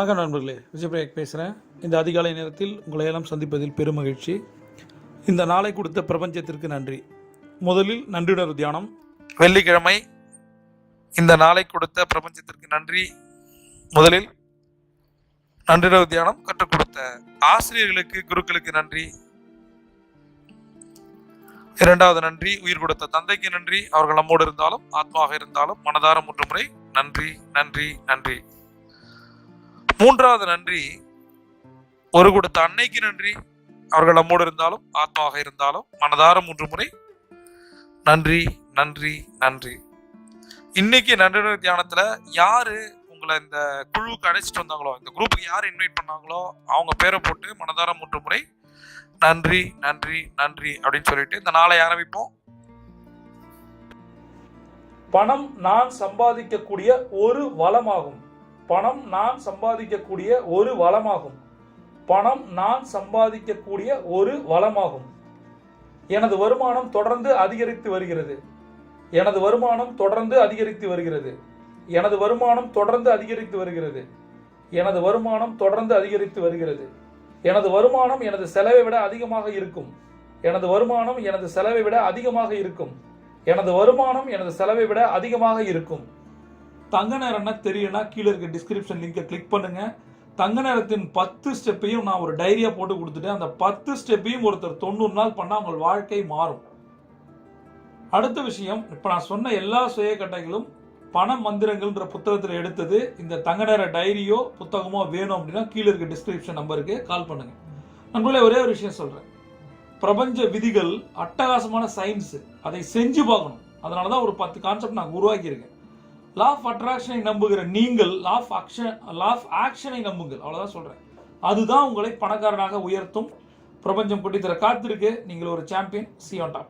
வணக்கம் நண்பர்களே, விஜயபிரேக் பேசுகிறேன். இந்த அதிகாலை நேரத்தில் உங்களை எல்லாம் சந்திப்பதில் பெரும் மகிழ்ச்சி. இந்த நாளை கொடுத்த பிரபஞ்சத்திற்கு நன்றி. முதலில் நன்றியுணர்வு தியானம். வெள்ளிக்கிழமை இந்த நாளை கொடுத்த பிரபஞ்சத்திற்கு நன்றி. முதலில் நன்றியுணர்வு தியானம் கற்றுக் கொடுத்த ஆசிரியர்களுக்கு, குருக்களுக்கு நன்றி. இரண்டாவது நன்றி உயிர் கொடுத்த தந்தைக்கு நன்றி. அவர்கள் நம்மோடு இருந்தாலும் ஆத்மாவாக இருந்தாலும் மனதார 3 முறை நன்றி நன்றி நன்றி. மூன்றாவது நன்றி ஒரு கொடுத்த அன்னைக்கு நன்றி. அவர்கள் நம்மோடு இருந்தாலும் ஆத்மாவாக இருந்தாலும் மனதார 3 முறை நன்றி நன்றி நன்றி. இன்னைக்கு நன்றி தியானத்துல யாரு உங்களை இந்த குழுவுக்கு அழைச்சிட்டு வந்தாங்களோ, இந்த குரூப்புக்கு யார் இன்வைட் பண்ணாங்களோ அவங்க பேரை போட்டு மனதார 3 முறை நன்றி நன்றி நன்றி அப்படின்னு சொல்லிட்டு இந்த நாளை ஆரம்பிப்போம். பணம் நான் சம்பாதிக்கக்கூடிய ஒரு வளமாகும். பணம் நான் சம்பாதிக்கக்கூடிய ஒரு வளமாகும். பணம் நான் சம்பாதிக்கக்கூடிய ஒரு வளமாகும். எனது வருமானம் தொடர்ந்து அதிகரித்து வருகிறது. எனது வருமானம் தொடர்ந்து அதிகரித்து வருகிறது. எனது வருமானம் தொடர்ந்து அதிகரித்து வருகிறது. எனது வருமானம் தொடர்ந்து அதிகரித்து வருகிறது. எனது வருமானம் எனது செலவை விட அதிகமாக இருக்கும். எனது வருமானம் எனது செலவை விட அதிகமாக இருக்கும். எனது வருமானம் எனது செலவை விட அதிகமாக இருக்கும். தங்க நேரம்னா தெரியும்னா கீழே இருக்க டிஸ்கிரிப்ஷன் லிங்கை கிளிக் பண்ணுங்க. தங்க நேரத்தின் 10 ஸ்டெப்பையும் நான் ஒரு டைரியா போட்டு கொடுத்துட்டேன். அந்த 10 ஸ்டெப்பையும் ஒருத்தர் 90 நாள் பண்ணால் உங்கள் வாழ்க்கை மாறும். அடுத்த விஷயம், இப்போ நான் சொன்ன எல்லா சுய கட்டைகளும் பண மந்திரங்கள்ன்ற புத்தகத்தில் எடுத்தது. இந்த தங்க நேர டைரியோ புத்தகமோ வேணும் அப்படின்னா கீழே இருக்க டிஸ்கிரிப்ஷன் நம்பருக்கு கால் பண்ணுங்க. நண்பர்களே, ஒரே ஒரு விஷயம் சொல்றேன். பிரபஞ்ச விதிகள் அட்டகாசமான சயின்ஸ், அதை செஞ்சு பார்க்கணும். அதனால தான் ஒரு 10 கான்செப்ட் நான் உருவாக்கியிருக்கேன். லா ஆஃப் அட்ராக்ஷனை நம்புகிற நீங்கள் லா ஆஃப் ஆக்ஷனை நம்புங்கள். அவ்வளோதான் சொல்கிறேன். அதுதான் உங்களை பணக்காரனாக உயர்த்தும். பிரபஞ்சம் கொட்டித்தர காத்திருக்கு. நீங்கள் ஒரு champion. See you on top.